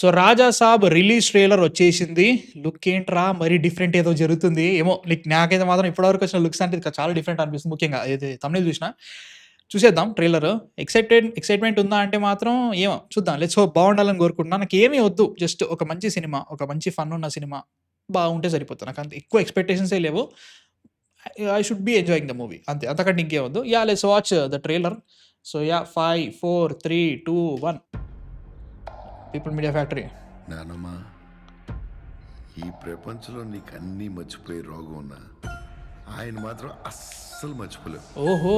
So 'రాజా సాబ్' release trailer వచ్చేసింది. Look ఏంట్రా మరీ డిఫరెంట్ ఏదో జరుగుతుంది. ఏమో నాకైతే మాత్రం ఇప్పటివరకు వచ్చిన లుక్స్ అంటే ఇది చాలా డిఫరెంట్ అనిపిస్తుంది. ముఖ్యంగా ఇది థంబ్‌నెయిల్ చూసినా. చూసేద్దాం ట్రైలర్. ఎక్సైట్‌మెంట్ ఉందా అంటే మాత్రం ఏమో చూద్దాం. లెట్స్ హోప్ బావుండాలని కోరుకుంటున్నాను. నాకేమీ వద్దు. జస్ట్ ఒక మంచి సినిమా, ఒక మంచి ఫన్ ఉన్న సినిమా బాగుంటే సరిపోతుంది. నాకంత ఎక్కువ ఎక్స్‌పెక్టేషన్సే లేవు. I should be enjoying the movie అంతే. అంతకంటే ఇంకేం వద్దు. Let's watch the trailer. So 5, 4, 3, 2, 1 people media factory. నానమ్మా, ఈ ప్రపంచంలో నీకు అన్నీ మర్చిపోయే రోగం ఉన్నా ఆయన మాత్రం అస్సలు మర్చిపోలేవు. ఓహో!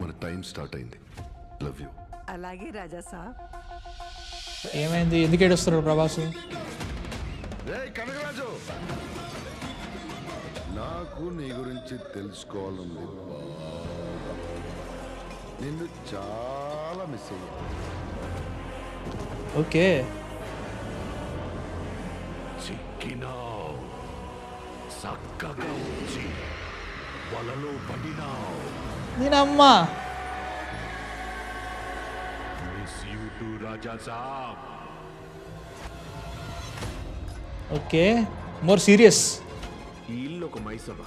మన టైం స్టార్ట్ అయింది. Love you. అలాగే రాజా సాబ్. ఏమైంది? ఎందుకు ఏడుస్తున్నాడు ప్రభాసు? కనకరాజు, నాకు నీ గురించి తెలుసుకోవాలండి. నిన్ను చాలా మిస్ అయ్యా. ఓకే. చిక్కినావు, చక్కగా వచ్చి వలలో పడినావు. నేనమ్మా miss you too Raja Saab. Okay. More serious. ఈ ఇల్లు ఒక మైసభ.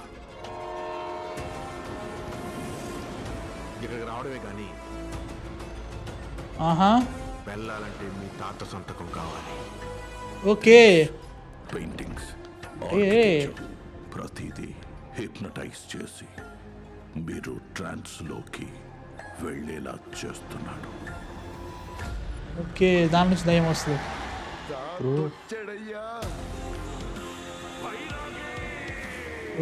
ఇక్కడికి రావడమే కానీ ఆహా! వెళ్ళాలంటే మీ తాత సంతకం కావాలి. ఓకే. పెయింటింగ్స్, ఏ ప్రతిదీ హిప్నటైజ్ చేసి మీరు ట్రాన్స్లోకి వెళ్ళేలా చేస్తున్నాడు. ఓకే. దాని నుంచి దయ్యం వస్తుంది. వచ్చాడయ్యా.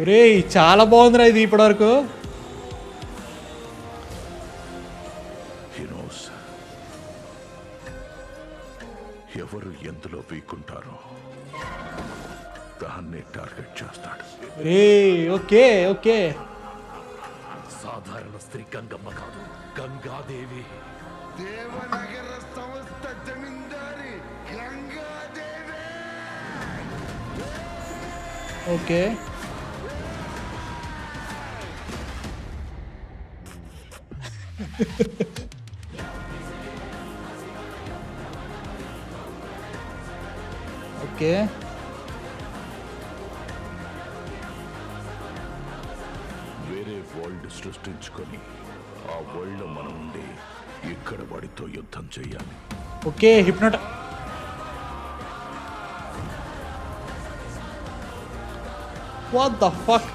ఒరేయ్ చాలా బాగుందిరా ఇది ఇప్పటివరకు. హీరోస్ ఎవరు ఎందులో వీకుంటారో దాన్ని టార్గెట్ చేస్తాడు. ఓకే. ఓకే. సాధారణ స్త్రీ గంగమ్మ కాదు, గంగాదేవి. దేవనగర సంస్థ జమీందారి గంగాదేవి. ఓకే. ఓకే. వేరే వరల్డ్ సృష్టించుకొని ఆ వరల్డ్ మనం ఉండి ఇక్కడ వాడితో యుద్ధం చేయాలి. ఓకే. హిప్నోట వాట్ ద ఫక్?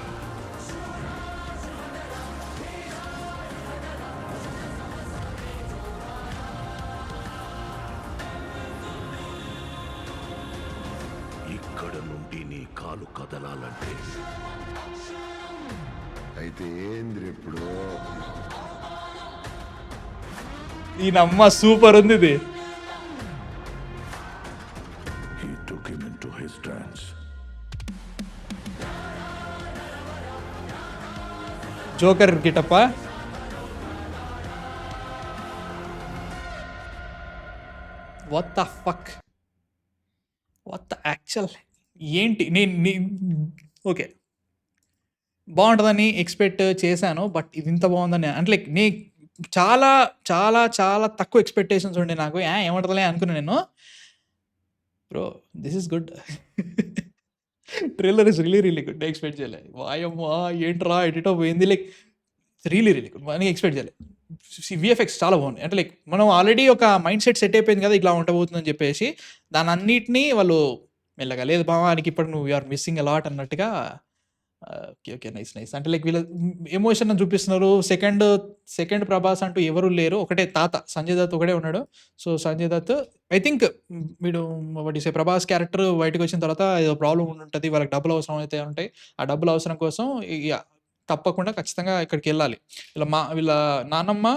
ఇక్కడ నుండి నీ కాలు కదలాలంటే అయితే ఏంద్రి ఇప్పుడు దీనమ్మ సూపర్ ఉంది ఇది. he took him into his trance. Joker గిటప్ప. What the fuck? What the actual ఏంటి? ఓకే బాగుంటుందని ఎక్స్పెక్ట్ చేశాను. బట్ ఇది ఇంత బాగుందని అంటే చాలా చాలా చాలా తక్కువ ఎక్స్పెక్టేషన్స్ ఉండే నాకు. ఏమంటుందిలే అనుకున్నాను నేను. Bro this is good. Trailer is really good. Expect చేయలే. వాయమ్మా ఏంట్రా ఎడిటో పోయింది. Really good. అని ఎక్స్పెక్ట్ చేయలేదు. విఎఫ్ఎక్స్ చాలా బాగున్నాయి. అంటే మనం ఆల్రెడీ ఒక మైండ్ సెట్ అయిపోయింది కదా ఇట్లా ఉండబోతుందని చెప్పేసి. దాని అన్నిటినీ వాళ్ళు మెల్లగా లేదు భావానికి ఇప్పుడు నువ్వు యూఆర్ మిస్సింగ్ అలాట్ అన్నట్టుగా. ఓకే. నైస్. అంటే వీళ్ళ ఎమోషన్ చూపిస్తున్నారు. సెకండ్ ప్రభాస్ అంటూ ఎవరు లేరు. ఒకటే తాత సంజయ్ దత్ ఒకడే ఉన్నాడు. So Sanjay Dutt I think వీడు ప్రభాస్ క్యారెక్టర్ బయటకు వచ్చిన తర్వాత ఏదో ప్రాబ్లం ఉంటుంది. వాళ్ళకి డబ్బులు అవసరం అయితే ఉంటాయి. ఆ డబ్బులు అవసరం కోసం తప్పకుండా ఖచ్చితంగా ఇక్కడికి వెళ్ళాలి. వీళ్ళ నానమ్మ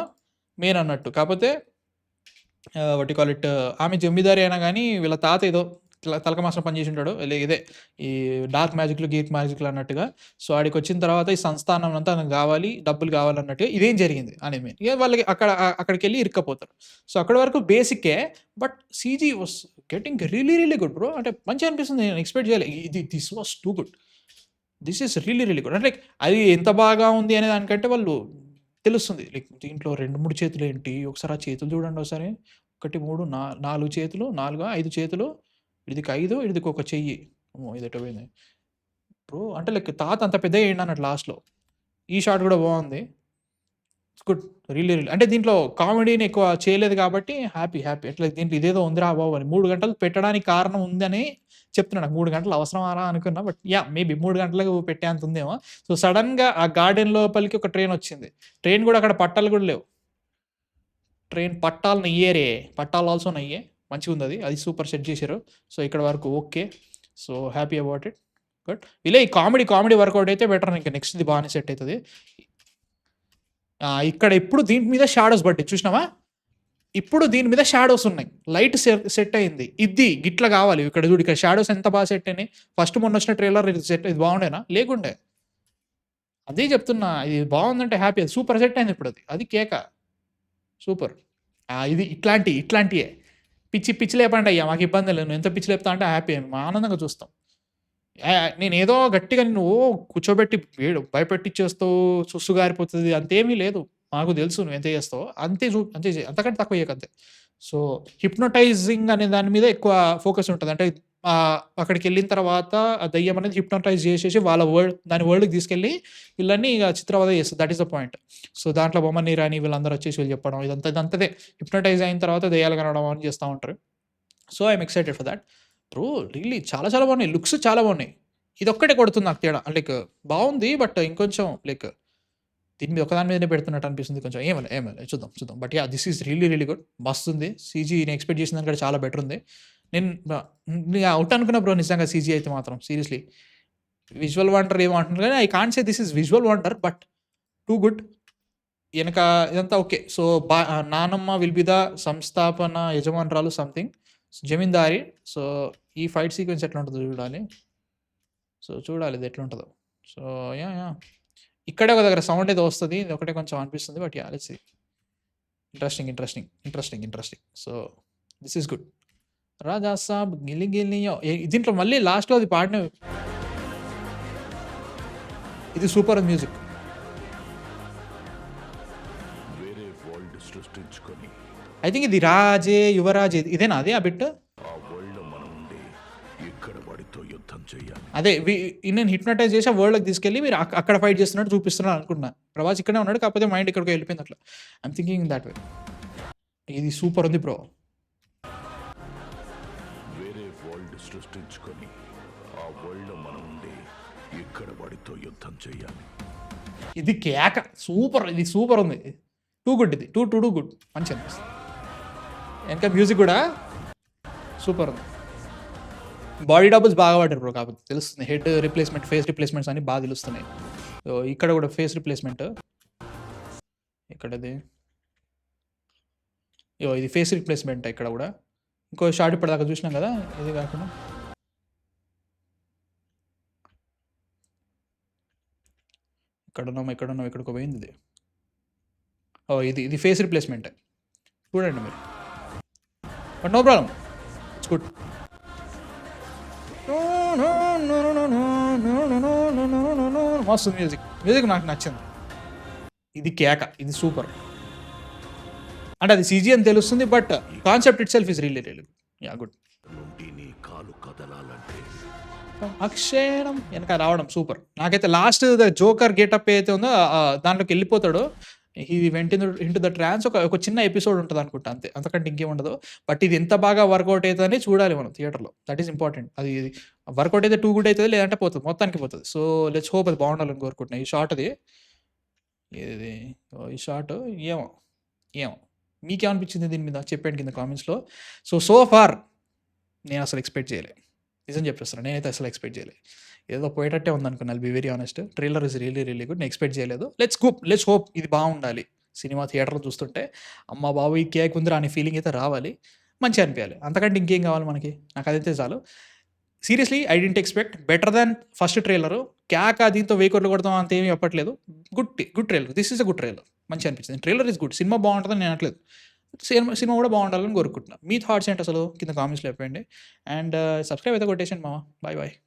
మెయిన్ అన్నట్టు. కాకపోతే ఆమె జమీదారి అయినా కానీ వీళ్ళ తాత ఏదో తలక మాసం పనిచేసి ఉంటాడు. ఇదే ఈ డార్క్ మ్యాజిక్లు గీక్ మ్యాజిక్లు అన్నట్టుగా. సో ఆడికి వచ్చిన తర్వాత ఈ సంస్థానం అంతా నాకు కావాలి, డబ్బులు కావాలన్నట్టుగా ఇదేం జరిగింది అనేది ఇక వాళ్ళకి అక్కడికి వెళ్ళి ఇరుక్కపోతారు. సో అక్కడి వరకు బేసిక్కే. But CG was getting really good bro. అంటే మంచిగా అనిపిస్తుంది. నేను ఎక్స్పెక్ట్ చేయలేదు. This was too good. This is really good. అంటే అది ఎంత బాగా ఉంది అనే దానికంటే వాళ్ళు తెలుస్తుంది. దీంట్లో 2, 3 చేతులు ఏంటి, ఒకసారి ఆ చేతులు చూడండి ఒకసారి. 1, 3, 4 చేతులు, 4 5 చేతులు, వీడికి 5, వీడికి ఒక చెయ్యి. అమ్మో! ఇది ఎటు పోయింది. బ్రో అంటే లైక్ తాత అంత పెద్దగా అయ్యిండు అన్నట్టు లాస్ట్‌లో. ఈ షాట్ కూడా బాగుంది. It's good. రియల్లీ అంటే దీంట్లో కామెడీని ఎక్కువ చేయలేదు కాబట్టి హ్యాపీ. అట్లా దీంట్లో ఇదేదో ఉందిరా బాబు అని 3 గంటలు పెట్టడానికి కారణం ఉందని చెప్తున్నాడు. 3 గంటలు అవసరమారా అనుకున్నా. But yeah! మేబీ 3 గంటలకు పెట్టేంత ఉందేమో. సో, సడెన్‌గా ఆ గార్డెన్ లోపలికి ఒక ట్రైన్ వచ్చింది. ట్రైన్ కూడా అక్కడ పట్టాలు కూడా లేవు. ట్రైన్ పట్టాలు నెయ్యే రే. పట్టాలు ఆల్సో నెయ్యే. మంచిగుందది. అది సూపర్ సెట్ చేశారు. సో, ఇక్కడ వరకు okay. So, happy about it. Good. ఇలా ఈ కామెడీ వర్కౌట్ అయితే బెటర్. ఇంక నెక్స్ట్‌ది బాగానే సెట్ అయితది. ఇక్కడ ఇప్పుడు దీని మీద షాడోస్ పడ్డాయి చూసినావా? ఇప్పుడు దీని మీద షాడోస్ ఉన్నాయి. లైట్ సెట్ అయింది. ఇది గిట్ల కావాలి. ఇక్కడ చూడు ఇక్కడ షాడోస్ ఎంత బాగా సెట్ అయినాయి. ఫస్ట్ మొన్న వచ్చిన ట్రైలర్ ఇది బాగుండేనా? లేకుండే. అదే చెప్తున్నా. ఇది బాగుందంటే హ్యాపీ. అది సూపర్ సెట్ అయింది ఇప్పుడు అది. అది కేక. సూపర్. ఇది ఇట్లాంటియే. పిచ్చి లేపండి అయ్యా మాకు ఇబ్బంది లేదు. నువ్వు ఎంత పిచ్చి లేపుతా అంటే హ్యాపీ. ఆనందంగా చూస్తాం. నేనేదో గట్టిగా నిన్ను కూర్చోబెట్టి భయపెట్టిచ్చేస్తావు, సుస్సు గారిపోతది అంతేమీ లేదు. మాకు తెలుసు నువ్వు ఎంత చేస్తావో. అంతే చెయి. అంతకంటే తక్కువ చేయకంతే. సో, హిప్నోటైజింగ్ అనే దాని మీద ఎక్కువ ఫోకస్ ఉంటది. అంటే అక్కడికెళ్ళిన తర్వాత ఆ దెయ్యం అనేది హిప్నోటైజ్ చేసేసి వాళ్ళ దాని వరల్డ్‌కి తీసుకెళ్ళి వీళ్ళని ఇగ చిత్రవద చేస్తది. That is the point. So, దాంట్లో బొమ్మని రాని వీళ్ళందరూ వచ్చేసి వీళ్ళు చెప్పడం ఇదంతదే. హిప్నోటైజ్ అయిన తర్వాత దెయ్యాలు కనడం అని చేస్తా ఉంటారు. So, I'm excited for thought. Bro really చాలా బాగున్నాయి. లుక్స్ చాలా బాగున్నాయి. ఇదొక్కటే కొడుతుంది నాకు తేడా. లైక్ బావుంది. బట్ ఇంకొంచెం లైక్ దీని మీద ఒకదాని మీదనే పెడుతున్నట్టు అనిపిస్తుంది కొంచెం. ఏమోలే చూద్దాం. But yeah! This is really good. మస్తుంది. సీజీ నేను ఎక్స్‌పెక్ట్ చేసిన దానికంటే చాలా బెటర్ ఉంది. నేను అవుట్ అనుకున్నా బ్రో నిజంగా సీజీ అయితే మాత్రం సీరియస్‌లీ. విజువల్ వండర్ ఏమో అంటున్నారు కానీ I can't say this is visual wonder but too good. ఎనక ఇదంతా ఓకే. సో, నానమ్మ విల్ బి ద సంస్థాపన యజమానురాలు సంథింగ్. జమీందారి. సో, ఈ ఫైట్ సీక్వెన్స్ ఎట్లా ఉంటదో చూడాలి. సో, చూడాలి ఇది ఎట్లుంటదో. So, yeah! ఇక్కడే ఒక దగ్గర సౌండ్ ఏదో వస్తది. ఇది ఒకటే కొంచెం అనిపిస్తుంది. But yeah! Let's see. Interesting. So, this is good. Raja Saab గిలి గిలియో దీంట్లో మళ్ళీ లాస్ట్‌లో అది పాడిన ఇది సూపర్ మ్యూజిక్. వేరే వరల్డ్ సృష్టించుకొని ఐ థింక్ ఇది రాజే యువరాజే ఇదేనా అది ఆ బిట్? ఆ వరల్డ్ మనం ఉండి ఇక్కడ వాడితో యుద్ధం చేయాలి. అదే నేను హిప్నోటైజ్ చేసి ఆ వరల్డ్‌లోకి తీసుకెళ్ళి మీరు అక్కడ ఫైట్ చేస్తున్నట్టు చూపిస్తున్నారు అనుకున్నా. ప్రభాస్ ఇక్కడే ఉన్నాడు. కాకపోతే మైండ్ ఎక్కడికో వెళ్ళిపోయింది అట్లా. I'm thinking that way. ఇది సూపర్ ఉంది బ్రో. వేరే వరల్డ్ సృష్టించుకొని ఆ వరల్డ్ మనం ఉండి ఇక్కడ వాడితో యుద్ధం చేయాలి. ఇది కేక సూపర్. ఇది సూపర్ ఉంది. టూ గుడ్ ఇది. Too good. మంచి అనిపిస్తుంది. ఇంకా మ్యూజిక్ కూడా సూపర్ ఉంది. బాడీ డబుల్స్ బాగా పడ్డారు బ్రో. కాకపోతే తెలుస్తుంది హెడ్ రిప్లేస్మెంట్, ఫేస్ రిప్లేస్మెంట్స్ అని బాగా తెలుస్తున్నాయి. సో, ఇక్కడ కూడా ఫేస్ రిప్లేస్మెంట్. ఇక్కడది ఇది ఫేస్ రిప్లేస్మెంట్ ఇక్కడ కూడా. ఇంకో షాట్ ఇప్పటిదాకా చూసినాం కదా. ఇది కాకుండా ఇక్కడున్నాం ఇక్కడికి పోయింది ఇది. ఇది ఫేస్ రిప్లేస్మెంట్. చూడండి మీరు. But no problem. It's good. మస్తు మ్యూజిక్ నాకు నచ్చింది. ఇది కేక. ఇది సూపర్. అంటే అది సీజీ అని తెలుస్తుంది. But concept it self is really yeah good. నుండి నీ కాలు కదలాలంటే అక్షరం వెనక రావడం సూపర్. నాకైతే లాస్ట్ జోకర్ గెటప్ ఏదైతే ఉందో దాంట్లోకి వెళ్ళిపోతాడు. ఈ వెంట ఇంటూ ద ట్రాన్స్ ఒక చిన్న ఎపిసోడ్ ఉంటుంది అనుకుంటా అంతే. అంతకంటే ఇంకేం ఉండదు. బట్ ఇది ఎంత బాగా వర్కౌట్ అవుతుందని చూడాలి మనం థియేటర్లో. That is important. అది వర్కౌట్ అయితే టూ గుడ్ అవుతుంది, లేదంటే పోతుంది, మొత్తానికి పోతుంది. సో, లెట్స్ హోప్ అది బాగుండాలని కోరుకుంటున్నాను. ఈ షాట్ అది ఈ షాట్ ఏమో మీకేమనిపించింది దీని మీద చెప్పండి కింద కామెంట్స్లో. సో ఫార్ నేను అసలు ఎక్స్పెక్ట్ చేయలేదు. నిజం చెప్పేస్తాను. నేనైతే అసలు ఎక్స్పెక్ట్ చేయలేదు. ఏదో పోయేటట్టే ఉందనుకున్నాను. Be very honest. Trailer is really good. నేను ఎక్స్పెక్ట్ చేయలేదు. లెట్స్ హోప్ ఇది బాగుండాలి. సినిమా థియేటర్లో చూస్తుంటే అమ్మ బాబు ఈ కేక్ ఉందిరా అనే ఫీలింగ్ అయితే రావాలి. మంచిగా అనిపించాలి. అంతకంటే ఇంకేం కావాలి మనకి. నాకు అదైతే చాలు. Seriously I didn't expect better than first trailer. కేక దీంతో 1000 కోట్లు కొడతాం అంత ఏమీ చెప్పట్లేదు. Good trailer. This is a good trailer. మంచిగా అనిపించింది. Trailer is good. సినిమా బాగుంటుందని నేను అనట్లేదు. సినిమా కూడా బాగుండాలని కోరుకుంటున్నాను. మీ థాట్స్ ఏంటి అసలు కింద కామెంట్స్లో చెప్పండి. అండ్ సబ్స్క్రైబ్ అయితే కొట్టేసాను మామ. బాయ్.